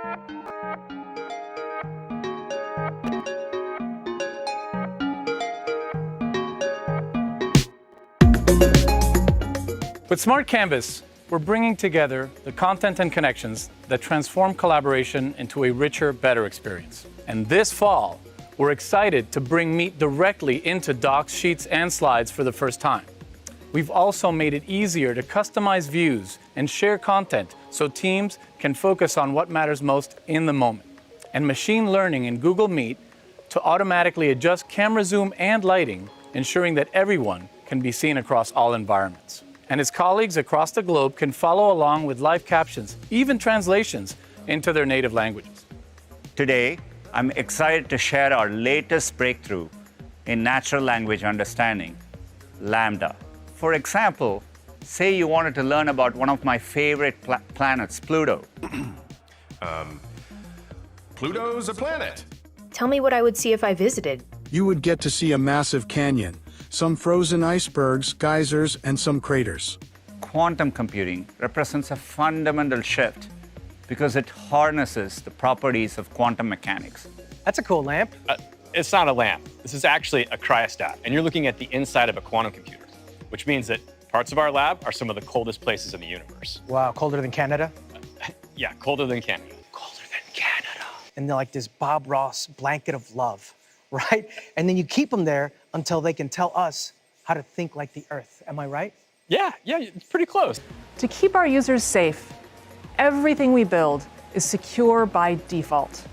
With Smart Canvas, we're bringing together the content and connections that transform collaboration into a richer, better experience. And this fall, we're excited to bring Meet directly into docs, sheets, and slides for the first time. We've also made it easier to customize views and share content so teams can focus on what matters most in the moment. And machine learning in Google Meet to automatically adjust camera zoom and lighting, ensuring that everyone can be seen across all environments. And his colleagues across the globe can follow along with live captions, even translations into their native languages. Today, I'm excited to share our latest breakthrough in natural language understanding, LaMDA. For example, say you wanted to learn about one of my favorite planets, Pluto. Pluto's a planet. Tell me what I would see if I visited. You would get to see a massive canyon, some frozen icebergs, geysers, and some craters. Quantum computing represents a fundamental shift because it harnesses the properties of quantum mechanics. That's a cool lamp. It's not a lamp. This is actually a cryostat, and you're looking at the inside of a quantum computer, which means that parts of our lab are some of the coldest places in the universe. Wow, colder than Canada? Yeah, colder than Canada. Colder than Canada. And they're like this Bob Ross blanket of love, right? And then you keep them there until they can tell us how to think like the Earth. Am I right? Yeah, it's pretty close. To keep our users safe, everything we build is secure by default.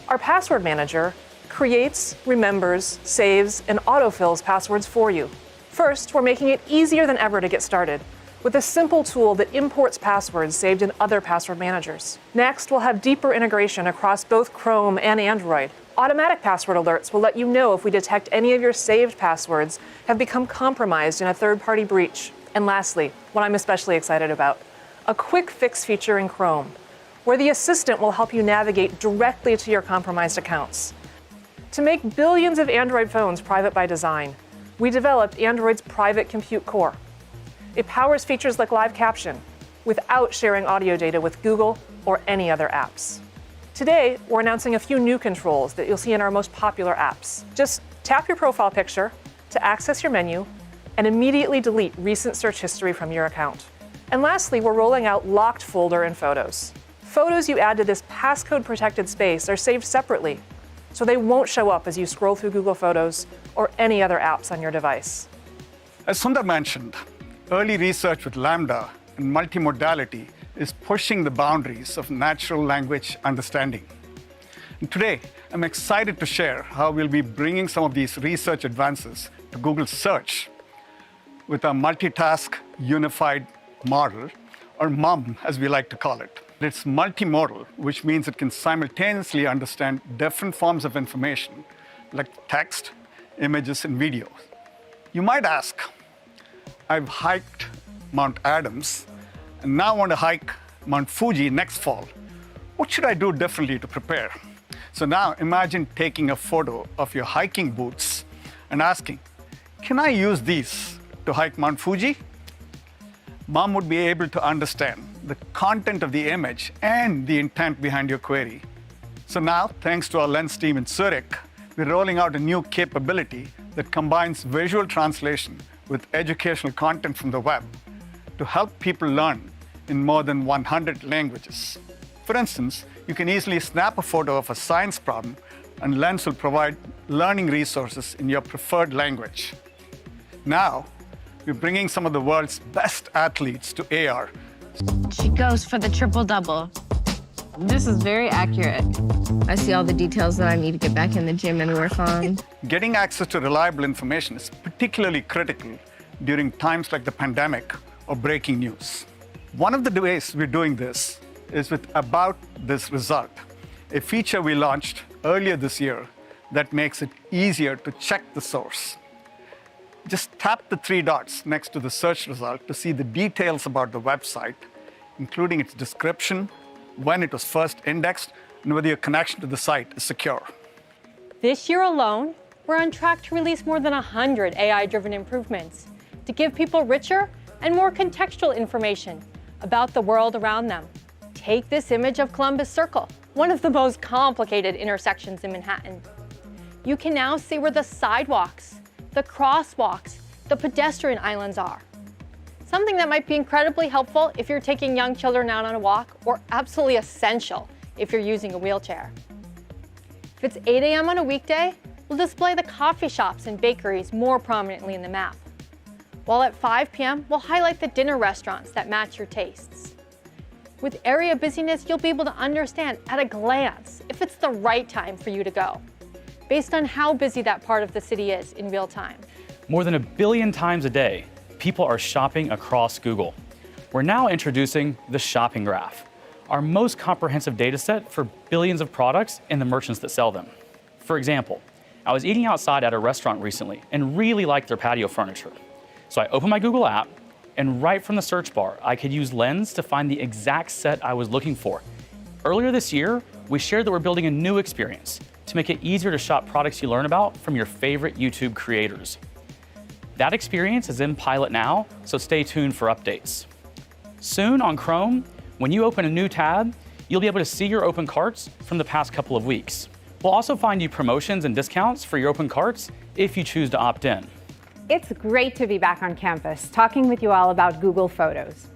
Our password manager creates, remembers, saves, and autofills passwords for you. First, we're making it easier than ever to get started with a simple tool that imports passwords saved in other password managers. Next, we'll have deeper integration across both Chrome and Android. Automatic password alerts will let you know if we detect any of your saved passwords have become compromised in a third-party breach. And lastly, what I'm especially excited about, a quick fix feature in Chrome, where the assistant will help you navigate directly to your compromised accounts. To make billions of Android phones private by design, we developed Android's Private Compute Core. It powers features like live caption without sharing audio data with Google or any other apps. Today, we're announcing a few new controls that you'll see in our most popular apps. Just tap your profile picture to access your menu and immediately delete recent search history from your account. And lastly, we're rolling out locked folder in Photos. Photos you add to this passcode-protected space are saved separately, so they won't show up as you scroll through Google Photos or any other apps on your device. As Sundar mentioned, early research with LaMDA and multimodality is pushing the boundaries of natural language understanding. And today, I'm excited to share how we'll be bringing some of these research advances to Google Search with our multitask unified model, or MUM as we like to call it. It's multimodal, which means it can simultaneously understand different forms of information, like text, images, and videos. You might ask, I've hiked Mount Adams, and now want to hike Mount Fuji next fall. What should I do differently to prepare? So now imagine taking a photo of your hiking boots and asking, can I use these to hike Mount Fuji? MUM would be able to understand the content of the image and the intent behind your query. So now, thanks to our Lens team in Zurich, we're rolling out a new capability that combines visual translation with educational content from the web to help people learn in more than 100 languages. For instance, you can easily snap a photo of a science problem, and Lens will provide learning resources in your preferred language. Now, we're bringing some of the world's best athletes to AR. She goes for the triple-double. This is very accurate. I see all the details that I need to get back in the gym and work on. Getting access to reliable information is particularly critical during times like the pandemic or breaking news. One of the ways we're doing this is with About This Result, a feature we launched earlier this year that makes it easier to check the source. Just tap the 3 dots next to the search result to see the details about the website, including its description, when it was first indexed, and whether your connection to the site is secure. This year alone, we're on track to release more than 100 AI-driven improvements to give people richer and more contextual information about the world around them, Take this image of Columbus Circle, one of the most complicated intersections in Manhattan. You can now see where the sidewalks, the crosswalks, the pedestrian islands are. Something that might be incredibly helpful if you're taking young children out on a walk, or absolutely essential if you're using a wheelchair. If it's 8 a.m. on a weekday, we'll display the coffee shops and bakeries more prominently in the map. While at 5 p.m., we'll highlight the dinner restaurants that match your tastes. With area busyness, you'll be able to understand at a glance if it's the right time for you to go, based on how busy that part of the city is in real time. More than 1 billion times a day, people are shopping across Google. We're now introducing the shopping graph, our most comprehensive data set for billions of products and the merchants that sell them. For example, I was eating outside at a restaurant recently and really liked their patio furniture. So I opened my Google app, and right from the search bar, I could use Lens to find the exact set I was looking for. Earlier this year, we shared that we're building a new experience to make it easier to shop products you learn about from your favorite YouTube creators. That experience is in pilot now, so stay tuned for updates. Soon on Chrome, when you open a new tab, you'll be able to see your open carts from the past couple of weeks. We'll also find you promotions and discounts for your open carts if you choose to opt in. It's great to be back on campus, talking with you all about Google Photos.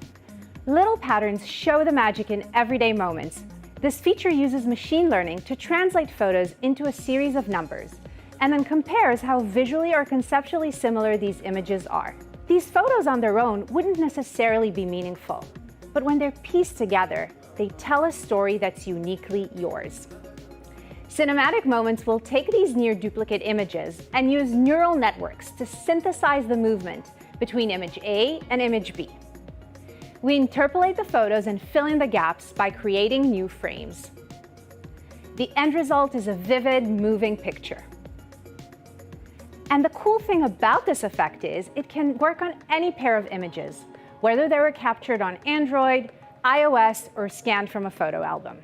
Little patterns show the magic in everyday moments. This feature uses machine learning to translate photos into a series of numbers, and then compares how visually or conceptually similar these images are. These photos on their own wouldn't necessarily be meaningful, but when they're pieced together, they tell a story that's uniquely yours. Cinematic Moments will take these near-duplicate images and use neural networks to synthesize the movement between image A and image B. We interpolate the photos and fill in the gaps by creating new frames. The end result is a vivid, moving picture. And the cool thing about this effect is it can work on any pair of images, whether they were captured on Android, iOS, or scanned from a photo album.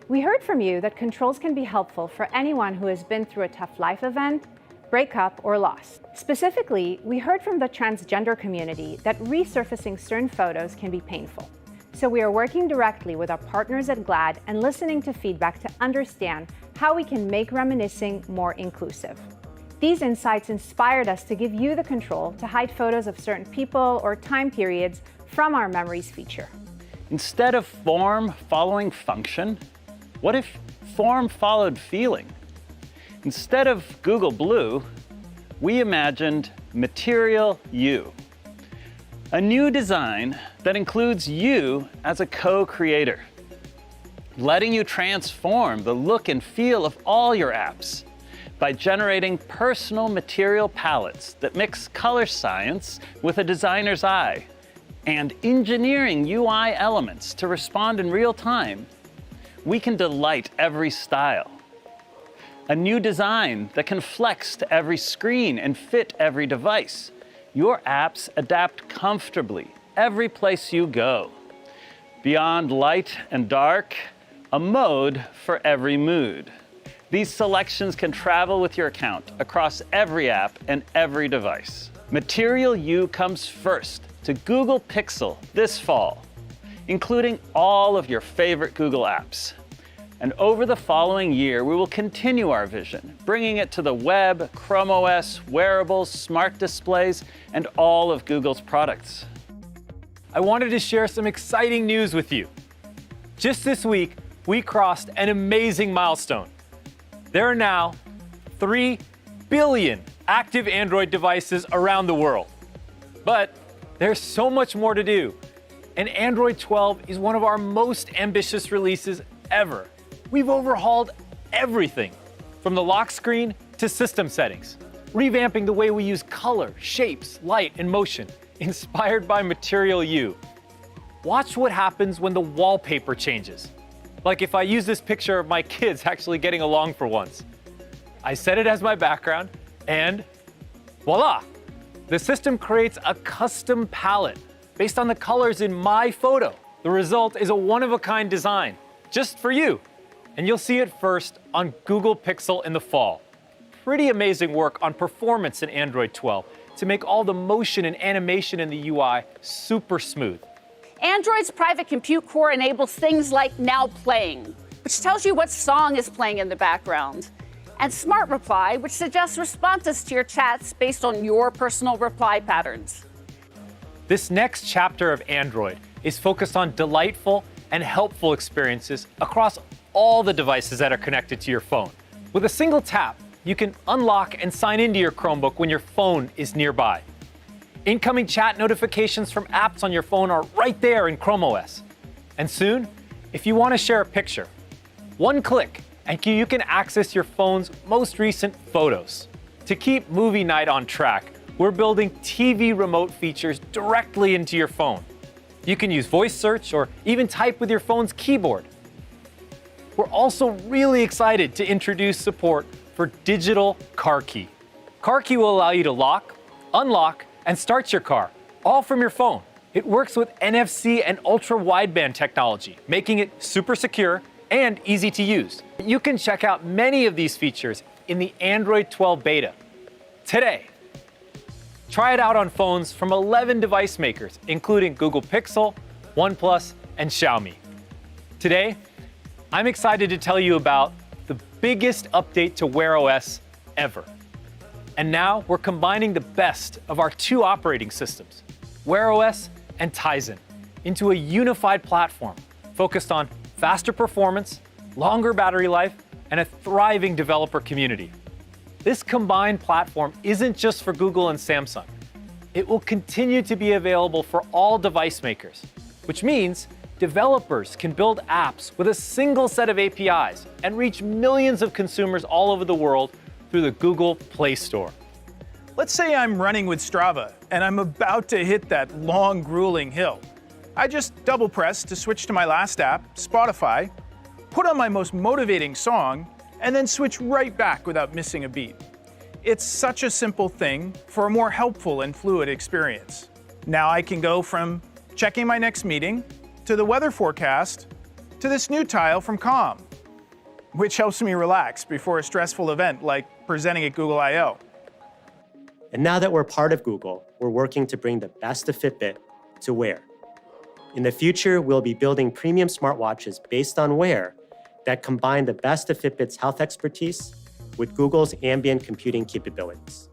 We heard from you that controls can be helpful for anyone who has been through a tough life event, breakup, or loss. Specifically, we heard from the transgender community that resurfacing certain photos can be painful. So we are working directly with our partners at GLAAD and listening to feedback to understand how we can make reminiscing more inclusive. These insights inspired us to give you the control to hide photos of certain people or time periods from our Memories feature. Instead of form following function, what if form followed feeling? Instead of Google Blue, we imagined Material You, a new design that includes you as a co-creator, letting you transform the look and feel of all your apps by generating personal material palettes that mix color science with a designer's eye, and engineering UI elements to respond in real time. We can delight every style. A new design that can flex to every screen and fit every device. Your apps adapt comfortably every place you go. Beyond light and dark, a mode for every mood. These selections can travel with your account across every app and every device. Material You comes first to Google Pixel this fall, including all of your favorite Google apps. And over the following year, we will continue our vision, bringing it to the web, Chrome OS, wearables, smart displays, and all of Google's products. I wanted to share some exciting news with you. Just this week, we crossed an amazing milestone. There are now 3 billion active Android devices around the world. But there's so much more to do. And Android 12 is one of our most ambitious releases ever. We've overhauled everything, from the lock screen to system settings, revamping the way we use color, shapes, light, and motion, inspired by Material You. Watch what happens when the wallpaper changes. Like if I use this picture of my kids actually getting along for once. I set it as my background, and voila! The system creates a custom palette based on the colors in my photo. The result is a one-of-a-kind design, just for you. And you'll see it first on Google Pixel in the fall. Pretty amazing work on performance in Android 12 to make all the motion and animation in the UI super smooth. Android's private compute core enables things like Now Playing, which tells you what song is playing in the background, and Smart Reply, which suggests responses to your chats based on your personal reply patterns. This next chapter of Android is focused on delightful and helpful experiences across all the devices that are connected to your phone. With a single tap, you can unlock and sign into your Chromebook when your phone is nearby. Incoming chat notifications from apps on your phone are right there in Chrome OS. And soon, if you want to share a picture, one click and you can access your phone's most recent photos. To keep movie night on track, we're building TV remote features directly into your phone. You can use voice search or even type with your phone's keyboard. We're also really excited to introduce support for digital car key. Car key will allow you to lock, unlock, and start your car, all from your phone. It works with NFC and ultra-wideband technology, making it super secure and easy to use. You can check out many of these features in the Android 12 beta today. Try it out on phones from 11 device makers, including Google Pixel, OnePlus, and Xiaomi. Today, I'm excited to tell you about the biggest update to Wear OS ever. And now we're combining the best of our two operating systems, Wear OS and Tizen, into a unified platform focused on faster performance, longer battery life, and a thriving developer community. This combined platform isn't just for Google and Samsung. It will continue to be available for all device makers, which means developers can build apps with a single set of APIs and reach millions of consumers all over the world through the Google Play Store. Let's say I'm running with Strava and I'm about to hit that long, grueling hill. I just double press to switch to my last app, Spotify, put on my most motivating song, and then switch right back without missing a beat. It's such a simple thing for a more helpful and fluid experience. Now I can go from checking my next meeting to the weather forecast to this new tile from Calm, which helps me relax before a stressful event like presenting at Google I/O. And now that we're part of Google, we're working to bring the best of Fitbit to Wear. In the future, we'll be building premium smartwatches based on Wear that combine the best of Fitbit's health expertise with Google's ambient computing capabilities.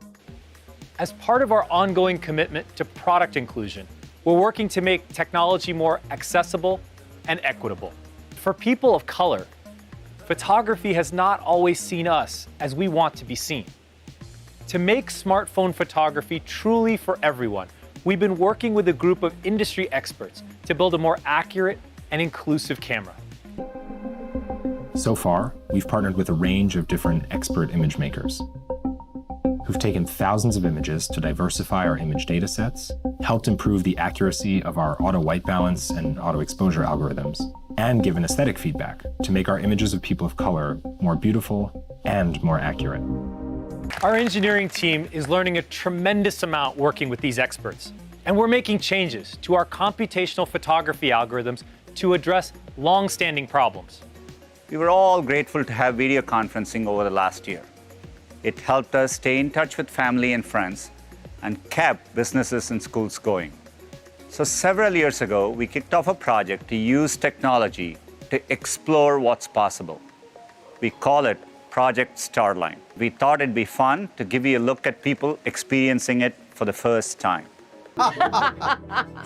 As part of our ongoing commitment to product inclusion, we're working to make technology more accessible and equitable. For people of color, photography has not always seen us as we want to be seen. To make smartphone photography truly for everyone, we've been working with a group of industry experts to build a more accurate and inclusive camera. So far, we've partnered with a range of different expert image makers who've taken thousands of images to diversify our image datasets, helped improve the accuracy of our auto white balance and auto exposure algorithms, and given aesthetic feedback to make our images of people of color more beautiful and more accurate. Our engineering team is learning a tremendous amount working with these experts, and we're making changes to our computational photography algorithms to address long-standing problems. We were all grateful to have video conferencing over the last year. It helped us stay in touch with family and friends and kept businesses and schools going. So several years ago, we kicked off a project to use technology to explore what's possible. We call it Project Starline. We thought it'd be fun to give you a look at people experiencing it for the first time.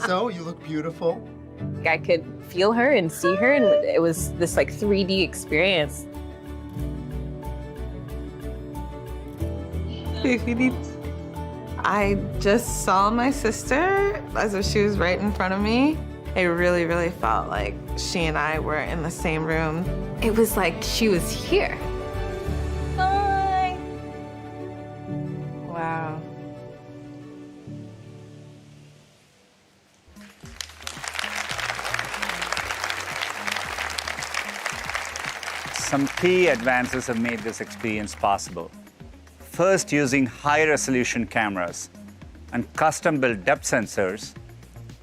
So, you look beautiful. I could feel her and see her, and it was this like 3D experience. I just saw my sister as if she was right in front of me. I really, really felt like she and I were in the same room. It was like she was here. Hi. Wow. Some key advances have made this experience possible. First, using high-resolution cameras and custom-built depth sensors,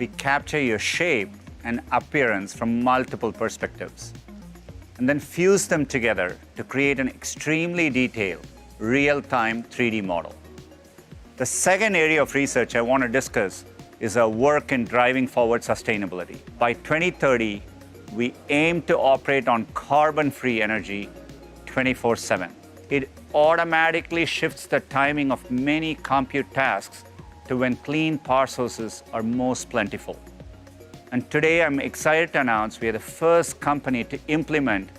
we capture your shape and appearance from multiple perspectives, and then fuse them together to create an extremely detailed, real-time 3D model. The second area of research I want to discuss is our work in driving forward sustainability. By 2030, we aim to operate on carbon-free energy 24/7. It automatically shifts the timing of many compute tasks to when clean power sources are most plentiful. And today, I'm excited to announce we are the first company to implement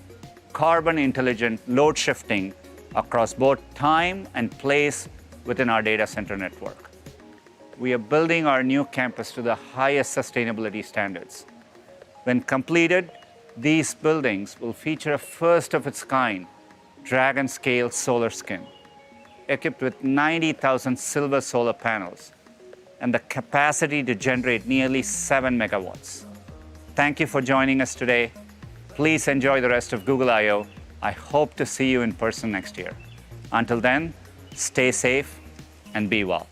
carbon-intelligent load shifting across both time and place within our data center network. We are building our new campus to the highest sustainability standards. When completed, these buildings will feature a first-of-its-kind dragon-scale solar skin, equipped with 90,000 silver solar panels and the capacity to generate nearly 7 megawatts. Thank you for joining us today. Please enjoy the rest of Google I/O. I hope to see you in person next year. Until then, stay safe and be well.